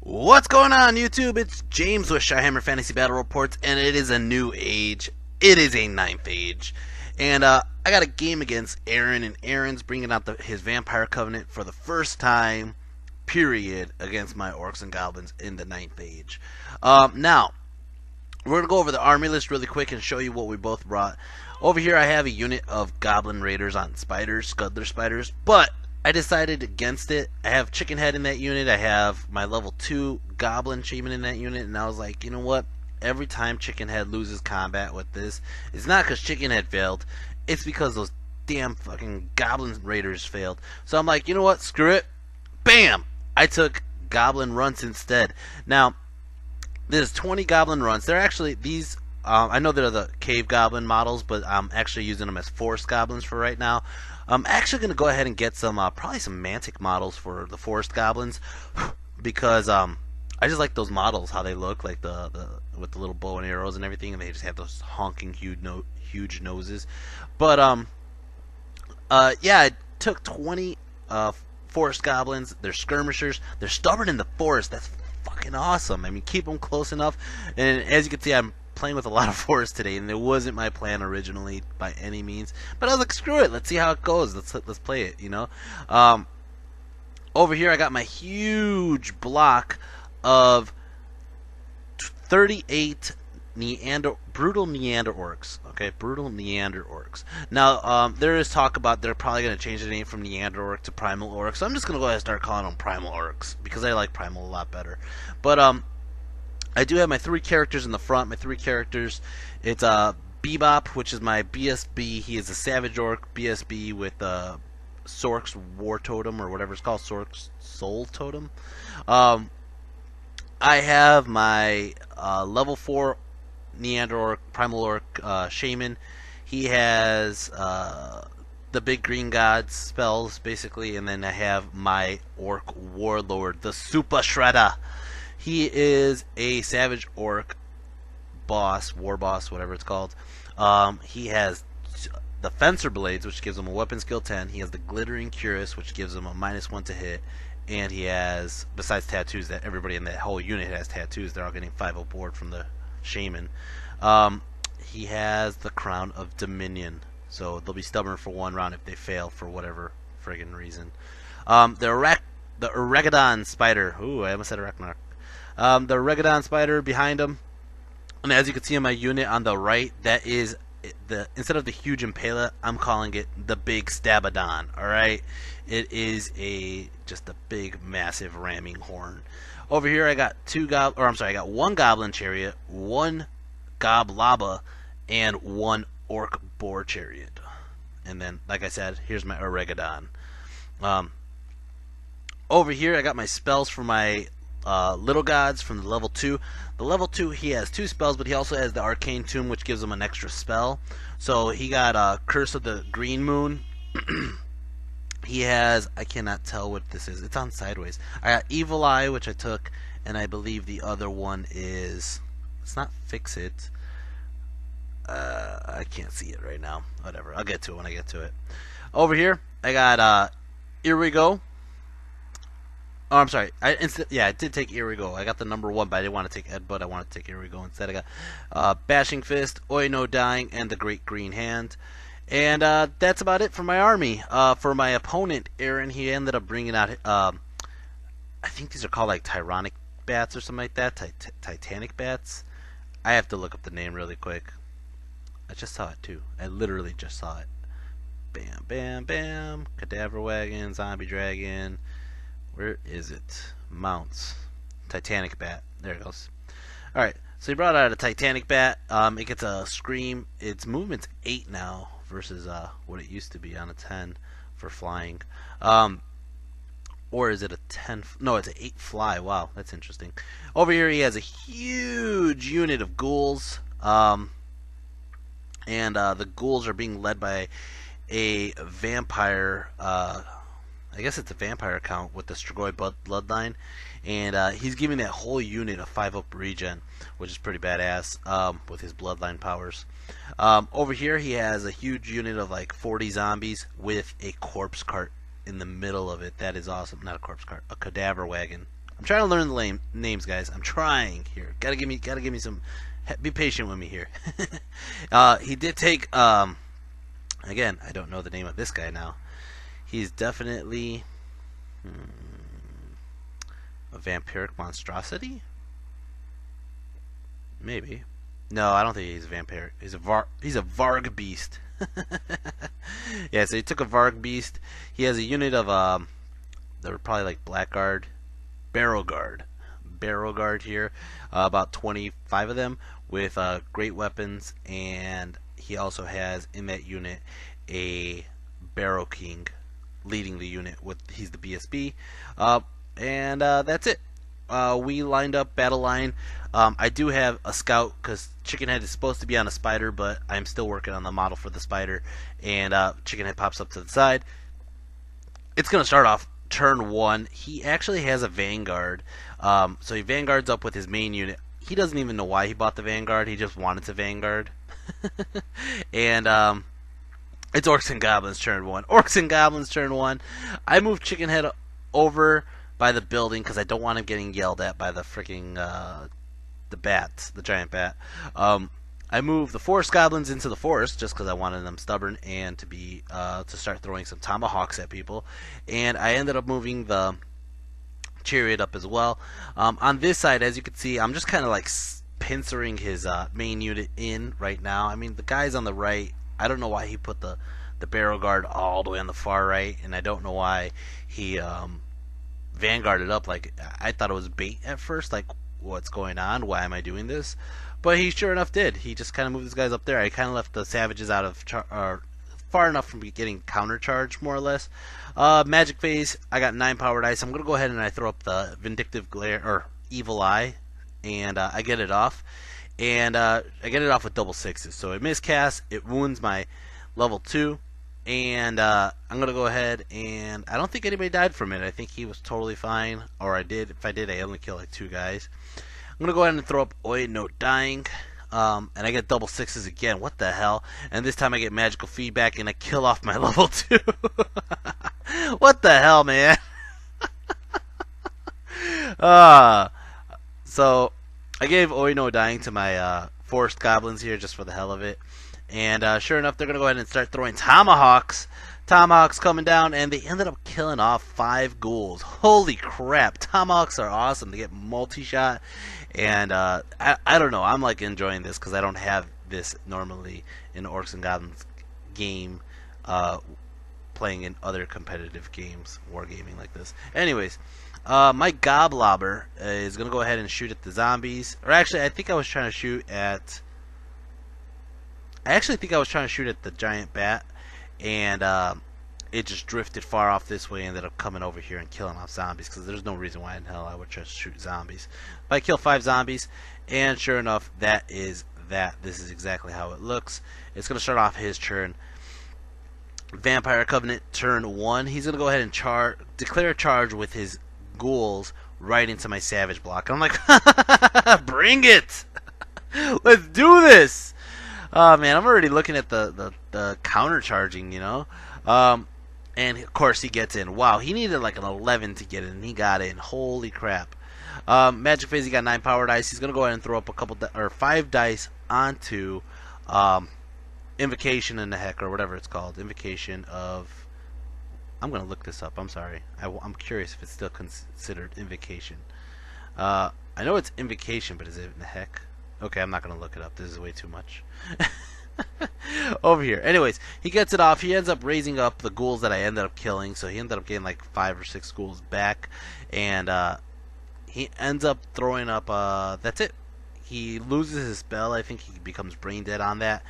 What's going on, YouTube? It's James with Shyhammer Fantasy Battle Reports, and it is a new age. It is a ninth age. And I got a game against Aaron, and Aaron's bringing out his Vampire Covenant for the first time, period, against my Orcs and Goblins in the ninth age. Now, we're going to go over the army list really quick and show you what we both brought. Over here, I have a unit of Goblin Raiders on spiders, Scuddler spiders, but I decided against it. I have Chicken Head in that unit. I have my level 2 Goblin Shaman in that unit, and I was like, you know what? Every time Chicken Head loses combat with this, it's not because Chicken Head failed. It's because those damn fucking Goblin Raiders failed. So I'm like, you know what? Screw it. Bam! I took Goblin Runts instead. Now, there's 20 Goblin Runts. They're actually, these, I know they're the Cave Goblin models, but I'm actually using them as Forest Goblins for right now. I'm actually going to go ahead and get some, probably some Mantic models for the Forest Goblins, because I just like those models, how they look, like the with the little bow and arrows and everything, and they just have those honking huge noses. But yeah, I took 20 Forest Goblins. They're skirmishers. They're stubborn in the forest. That's fucking awesome. I mean, keep them close enough. And as you can see, I'm playing with a lot of forest today, and it wasn't my plan originally by any means. But I was like, screw it. Let's see how it goes. Let's play it. You know. Over here, I got my huge block of 38 brutal Neander Orcs. Okay, brutal Neander Orcs. Now, there is talk about they're probably going to change the name from Neander Orc to Primal Orc, so I'm just going to go ahead and start calling them Primal Orcs because I like Primal a lot better. But I do have my 3 characters in the front. My 3 characters, it's Bebop, which is my BSB. He is a Savage Orc BSB with Sork's War Totem, or whatever it's called, Sork's Soul Totem. I have my level 4 Neander Orc, Primal Orc Shaman. He has the big green god spells, basically, and then I have my Orc Warlord, the Super Shredder. He is a Savage Orc boss, war boss, whatever it's called. He has the Fencer Blades, which gives him a weapon skill 10. He has the Glittering Cuirass, which gives him a -1 to hit. And he has, besides tattoos, that everybody in that whole unit has tattoos. They're all getting 5-0 board from the Shaman. He has the Crown of Dominion. So they'll be stubborn for 1 round if they fail for whatever friggin' reason. The Oregadon Spider. Ooh, I almost said Arachnarch. The Oregadon Spider behind him. And as you can see in my unit on the right, that is instead of the huge Impala, I'm calling it the big Stabadon. Alright? It is just a big, massive ramming horn. Over here I got I got 1 Goblin Chariot, 1 Goblaba, and 1 Orc Boar Chariot. And then, like I said, here's my Oregadon. Over here I got my spells for my little gods from the level 2. The level 2, he has 2 spells, but he also has the Arcane Tomb, which gives him an extra spell. So he got Curse of the Green Moon. He has, I cannot tell what this is. It's on sideways. I got Evil Eye, which I took, and I believe the other one is, it's not Fix It. I can't see it right now. Whatever. I'll get to it when I get to it. Over here, I got Here We Go. Oh, I'm sorry. I did take Here We Go. I got the number 1, but I didn't want to take Ed, but I wanted to take Here We Go instead. I got Bashing Fist, Oi No Dying, and the Great Green Hand. And that's about it for my army. For my opponent, Aaron, he ended up bringing out, I think these are called like Tyrannic Bats or something like that. Titanic Bats. I have to look up the name really quick. I just saw it too. I literally just saw it. Bam, bam, bam. Cadaver Wagon, Zombie Dragon. Where is it? Mounts. Titanic Bat. There it goes. Alright, so he brought out a Titanic Bat. It gets a Scream. Its movement's 8 now versus what it used to be on a 10 for flying. Or is it a 10? No, it's an 8 fly. Wow, that's interesting. Over here he has a huge unit of ghouls. And the ghouls are being led by a vampire. I guess it's a vampire account with the Strigoi bloodline, and he's giving that whole unit a 5-up regen, which is pretty badass with his bloodline powers. Over here he has a huge unit of like 40 zombies with a corpse cart in the middle of it. That is awesome. Not a corpse cart, a cadaver wagon. I'm trying to learn the names, guys. I'm trying here. Gotta give me some. Be patient with me here. He did take. Again, I don't know the name of this guy now. He's definitely a vampiric monstrosity. Maybe. No, I don't think he's a vampire. He's a Varg beast. Yeah, so he took a Varg beast. He has a unit of they're probably like Blackguard, Barrel Guard here. About 25 of them with great weapons, and he also has in that unit a Barrow King leading the unit. He's the BSB, and that's it. We lined up battle line. I do have a scout because Chickenhead is supposed to be on a spider, but I'm still working on the model for the spider. And Chickenhead pops up to the side. It's going to start off turn 1. He actually has a Vanguard. So he Vanguards up with his main unit. He doesn't even know why he bought the Vanguard. He just wanted to Vanguard. And it's Orcs and Goblins turn 1. Orcs and Goblins turn 1. I moved Chickenhead over by the building because I don't want him getting yelled at by the freaking the bats, the giant bat. I moved the forest goblins into the forest just because I wanted them stubborn and to be to start throwing some tomahawks at people. And I ended up moving the chariot up as well. On this side, as you can see, I'm just kind of like pincering his main unit in right now. I mean, the guys on the right, I don't know why he put the barrel guard all the way on the far right, and I don't know why he vanguarded up. Like, I thought it was bait at first, like, what's going on, why am I doing this? But he sure enough did. He just kind of moved his guys up there. I kind of left the savages out of far enough from getting countercharged, more or less. Magic phase, I got 9 power dice. I'm going to go ahead and I throw up the Vindictive Glare, or Evil Eye, and I get it off. And I get it off with double sixes. So it miscasts, it wounds my level 2. And I'm going to go ahead and I don't think anybody died from it. I think he was totally fine. Or I did. If I did, I only killed like 2 guys. I'm going to go ahead and throw up Oi, no dying. And I get double sixes again. What the hell? And this time I get magical feedback and I kill off my level 2. What the hell, man? So I gave Oi, no dying to my forest goblins here just for the hell of it. And sure enough, they're going to go ahead and start throwing tomahawks. Tomahawks coming down, and they ended up killing off 5 ghouls. Holy crap. Tomahawks are awesome. They get multi-shot. And I don't know. I'm like enjoying this because I don't have this normally in Orcs and Goblins game playing in other competitive games, wargaming like this. Anyways, my Goblobber is going to go ahead and shoot at the zombies. Or actually, I think I was trying to shoot at... I actually think I was trying to shoot at the giant bat, and it just drifted far off this way and ended up coming over here and killing off zombies, because there's no reason why in hell I would just shoot zombies. But I kill 5 zombies, and sure enough, that is that. This is exactly how it looks. It's going to start off his turn. Vampire Covenant, turn 1. He's going to go ahead and declare a charge with his ghouls right into my savage block. And I'm like, bring it! Let's do this! Oh man, I'm already looking at the counter charging, you know. And of course he gets in. Wow, he needed like an 11 to get in, and he got in. Holy crap. Magic phase, he got 9 power dice. He's gonna go ahead and throw up a couple or 5 dice onto Invocation in the Heck, or whatever it's called. Invocation of... I'm gonna look this up. I'm sorry. I'm curious if it's still considered Invocation. I know it's Invocation, but is it in the Heck? Okay, I'm not going to look it up. This is way too much. Over here. Anyways, he gets it off. He ends up raising up the ghouls that I ended up killing. So he ended up getting like 5 or 6 ghouls back. And he ends up throwing up... that's it. He loses his spell. I think he becomes brain dead on that.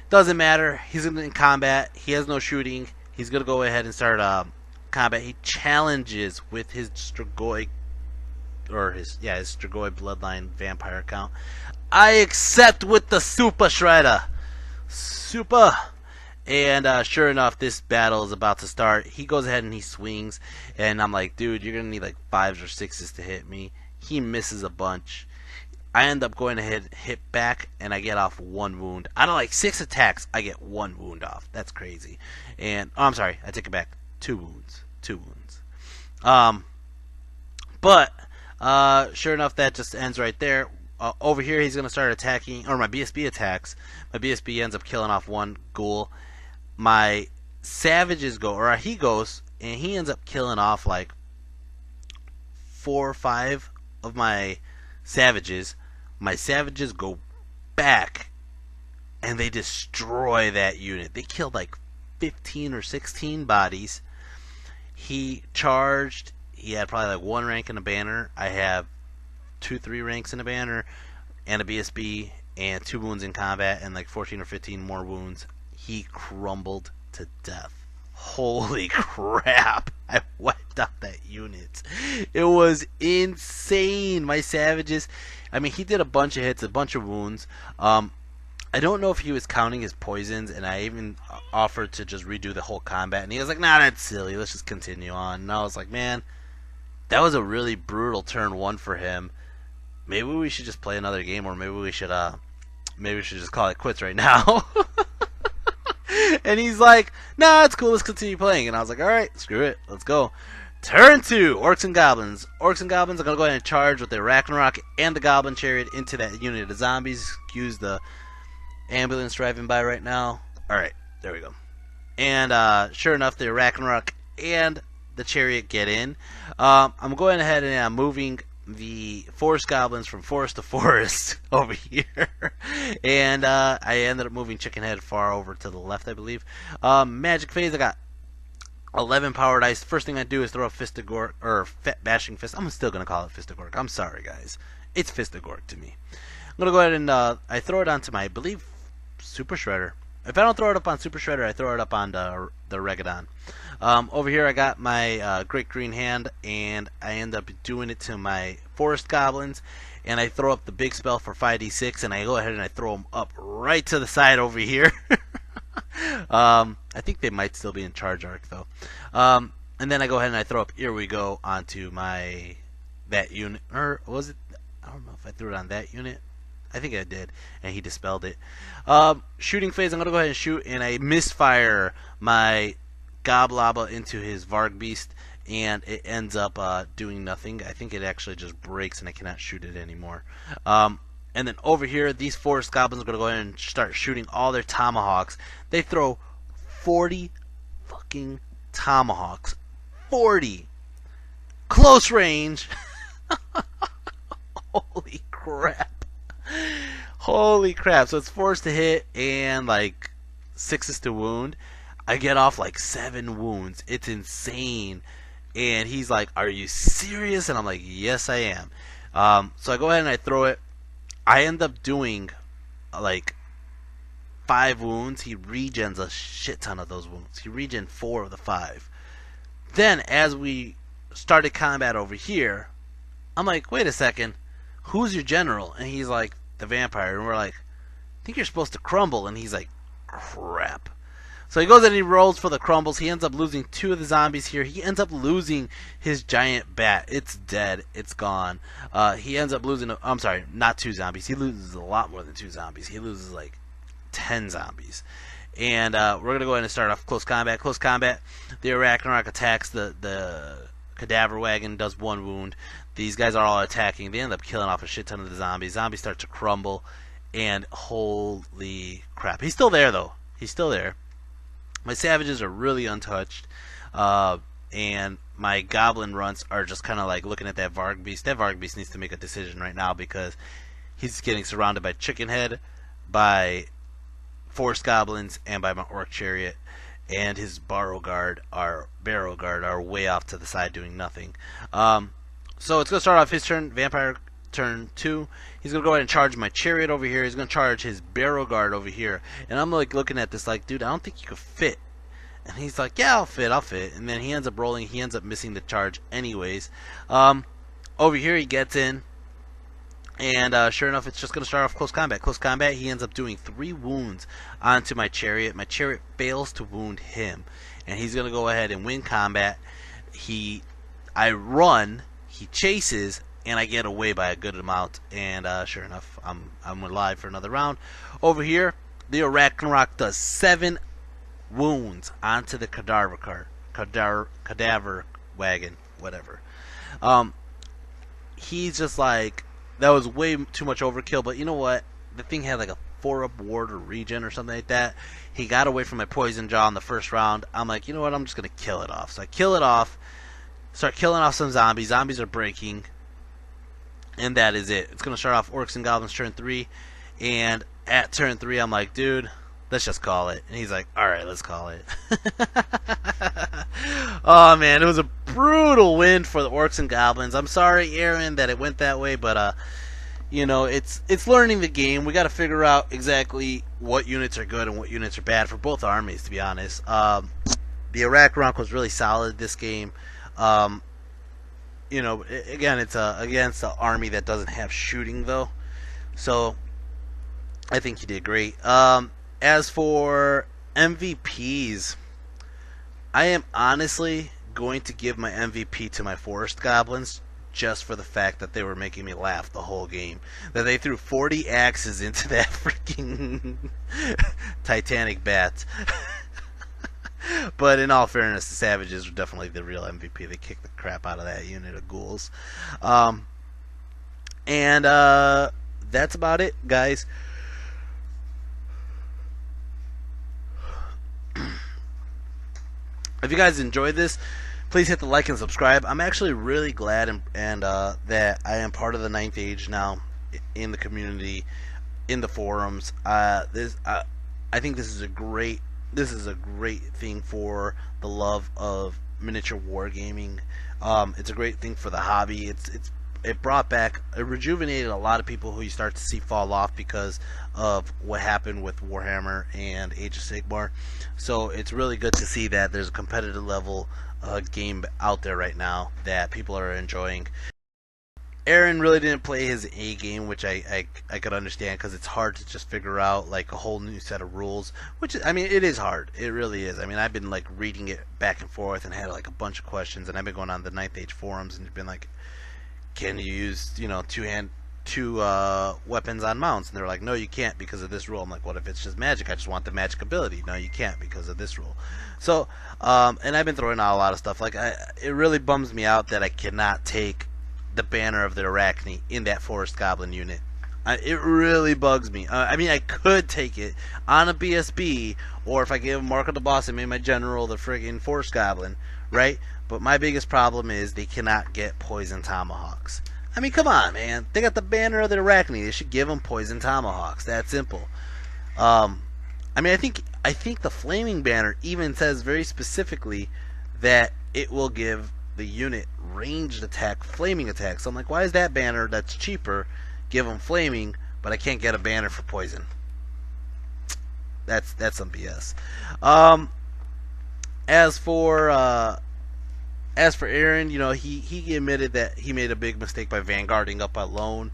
Doesn't matter. He's in combat. He has no shooting. He's going to go ahead and start combat. He challenges with his Strigoi... or his Strigoi Bloodline Vampire account. I accept with the Super Shredder. Super. And sure enough, this battle is about to start. He goes ahead and he swings. And I'm like, dude, you're going to need like 5s or 6s to hit me. He misses a bunch. I end up going ahead and hit back. And I get off 1 wound. Out of like 6 attacks, I get 1 wound off. That's crazy. And, oh, I'm sorry. I take it back. 2 wounds. 2 wounds. But... Sure enough, that just ends right there. Over here, he's going to start attacking, or my BSB attacks. My BSB ends up killing off one ghoul. My savages go, or he goes, and he ends up killing off like 4 or 5 of my savages. My savages go back, and they destroy that unit. They killed like 15 or 16 bodies. He charged. He had probably like 1 rank in a banner. I have 2-3 ranks in a banner and a BSB and 2 wounds in combat and like 14 or 15 more wounds. He crumbled to death. Holy crap. I wiped out that unit. It was insane. My savages, I mean, he did a bunch of hits, a bunch of wounds. I don't know if he was counting his poisons, and I even offered to just redo the whole combat, and he was like, nah, that's silly, let's just continue on. And I was like, man, that was a really brutal turn 1 for him. Maybe we should just play another game, or maybe we should just call it quits right now. And he's like, nah, it's cool, let's continue playing. And I was like, alright, screw it, let's go. Turn 2, Orcs and Goblins. Orcs and Goblins are going to go ahead and charge with their Ragnarok and the Goblin Chariot into that unit of zombies. Excuse the ambulance driving by right now. Alright, there we go. And sure enough, the Ragnarok and the Chariot get in. I'm going ahead and I'm moving the Forest Goblins from forest to forest over here. And I ended up moving Chickenhead far over to the left, I believe. Magic Phase, I got 11 power dice. First thing I do is throw a Fist of Gork, or Bashing Fist. I'm still going to call it Fist of Gork. I'm sorry, guys. It's Fist of Gork to me. I'm going to go ahead and I throw it onto my, I believe, Super Shredder. If I don't throw it up on Super Shredder, I throw it up on the Regadon. Over here I got my Great Green Hand, and I end up doing it to my Forest Goblins, and I throw up the big spell for 5d6, and I go ahead and I throw them up right to the side over here. I think they might still be in charge arc though. And then I go ahead and I throw up Here We Go onto that unit, or was it? I don't know if I threw it on that unit. I think I did, and he dispelled it. Shooting phase, I'm going to go ahead and shoot, and I misfire my Goblaba into his Varg Beast, and it ends up doing nothing. I think it actually just breaks, and I cannot shoot it anymore. And then over here, these Forest Goblins are going to go ahead and start shooting all their Tomahawks. They throw 40 fucking Tomahawks. 40! Close range! Holy crap. Holy crap. So it's forced to hit and like 6s to wound. I get off like 7 wounds. It's insane. And he's like, are you serious? And I'm like, yes I am. So I go ahead and I throw it. I end up doing like 5 wounds. He regens a shit ton of those wounds. He regen 4 of the 5. Then as we started combat over here, I'm like, wait a second, who's your general? And he's like, the vampire. And we're like, I think you're supposed to crumble. And he's like, crap. So he goes and he rolls for the crumbles. He ends up losing 2 of the zombies here. He ends up losing his giant bat. It's dead. It's gone. He ends up losing, I'm sorry, not 2 zombies. He loses a lot more than 2 zombies. He loses like 10 zombies. And we're going to go ahead and start off close combat. Close combat. The Ragnarok attacks the cadaver wagon, does 1 wound. These guys are all attacking. They end up killing off a shit ton of the zombies. Zombies start to crumble. And holy crap. He's still there, though. He's still there. My savages are really untouched. And my goblin runts are just kind of like looking at that Varg Beast. That Varg Beast needs to make a decision right now because he's getting surrounded by Chickenhead, by Forest Goblins, and by my Orc Chariot. And his Barrow Guard are way off to the side doing nothing. So it's going to start off his turn, Vampire turn 2. He's going to go ahead and charge my Chariot over here. He's going to charge his Barrow Guard over here. And I'm like looking at this like, dude, I don't think you could fit. And he's like, yeah, I'll fit. And then he ends up rolling. He ends up missing the charge anyways. Over here he gets in. And sure enough, it's just going to start off close combat. Close combat, he ends up doing 3 wounds onto my Chariot. My Chariot fails to wound him. And he's going to go ahead and win combat. I run, he chases, and I get away by a good amount. And sure enough, I'm alive for another round. Over here, the Ragnarok does 7 wounds onto the cadaver wagon, whatever. he's just like, that was way too much overkill. But you know what? The thing had like a 4-up ward or regen or something like that. He got away from my poison jaw in the first round. I'm like, you know what? I'm just gonna kill it off. So I kill it off. Start killing off some zombies. Zombies are breaking, and that is it. It's gonna start off Orcs and Goblins turn 3, and at turn 3, I'm like, dude, let's just call it. And he's like, all right, let's call it. Oh man, it was a brutal win for the Orcs and Goblins. I'm sorry, Aaron, that it went that way, but you know, it's learning the game. We got to figure out exactly what units are good and what units are bad for both armies, to be honest. The Iraq Runk was really solid this game. You know, again, it's against an army that doesn't have shooting, though. So, I think he did great. As for MVPs, I am honestly going to give my MVP to my Forest Goblins, just for the fact that they were making me laugh the whole game. That they threw 40 axes into that freaking Titanic bat. But in all fairness, the Savages were definitely the real MVP. They kicked the crap out of that unit of ghouls. And that's about it, guys. If you guys enjoyed this, please hit the like and subscribe. I'm actually really glad and that I am part of the 9th Age now in the community, in the forums. I think this is a great thing for the love of miniature wargaming. It's a great thing for the hobby. It rejuvenated a lot of people who you start to see fall off because of what happened with Warhammer and Age of Sigmar. So it's really good to see that there's a competitive level game out there right now that people are enjoying. Aaron really didn't play his A game, which I could understand, because it's hard to just figure out like a whole new set of rules. Which, I mean, it is hard. It really is. I mean, I've been like reading it back and forth and had like a bunch of questions, and I've been going on the 9th Age forums and been like, can you use, you know, two weapons on mounts? And they're like, no, you can't because of this rule. I'm like, what if it's just magic? I just want the magic ability. No, you can't because of this rule. So, and I've been throwing out a lot of stuff. Like, it really bums me out that I cannot take the banner of the Arachne in that Forest Goblin unit. It really bugs me. I mean, I could take it on a BSB, or if I give Mark of the Boss and made my general the friggin' Forest Goblin, right? But my biggest problem is they cannot get poison tomahawks. I mean, come on, man. They got the banner of the Arachne. They should give them poison tomahawks. That simple. I mean, I think the flaming banner even says very specifically that it will give the unit ranged attack, flaming attack. So I'm like, why is that banner that's cheaper give them flaming, but I can't get a banner for poison? That's some BS. As for Aaron, you know, he admitted that he made a big mistake by vanguarding up alone,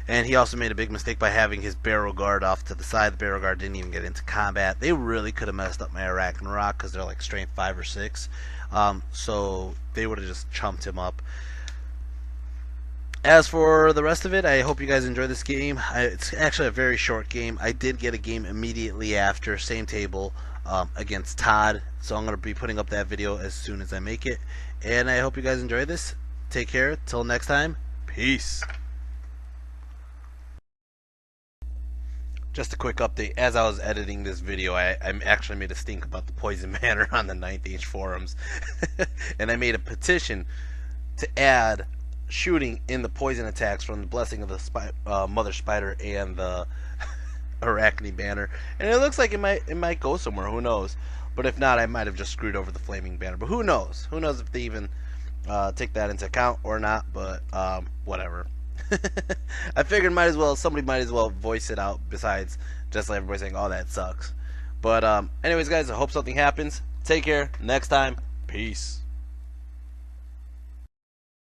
and he also made a big mistake by having his barrel guard off to the side. The barrel guard didn't even get into combat. They really could have messed up my Iraq and Rock because they're like strength 5 or 6. So they would have just chumped him up. As for the rest of it, I hope you guys enjoy this game. It's actually a very short game. I did get a game immediately after, same table, against Todd. So I'm going to be putting up that video as soon as I make it. And I hope you guys enjoy this. Take care. Till next time. Peace. Just a quick update. As I was editing this video, I actually made a stink about the poison banner on the 9th Age forums. And I made a petition to add shooting in the poison attacks from the Blessing of the Mother Spider and the Arachne banner. And it looks like it might go somewhere. Who knows? But if not, I might have just screwed over the flaming banner. But who knows? Who knows if they even take that into account or not? But whatever. I figured somebody might as well voice it out, besides just like everybody saying, oh, that sucks. But anyways, guys, I hope something happens. Take care. Next time. Peace.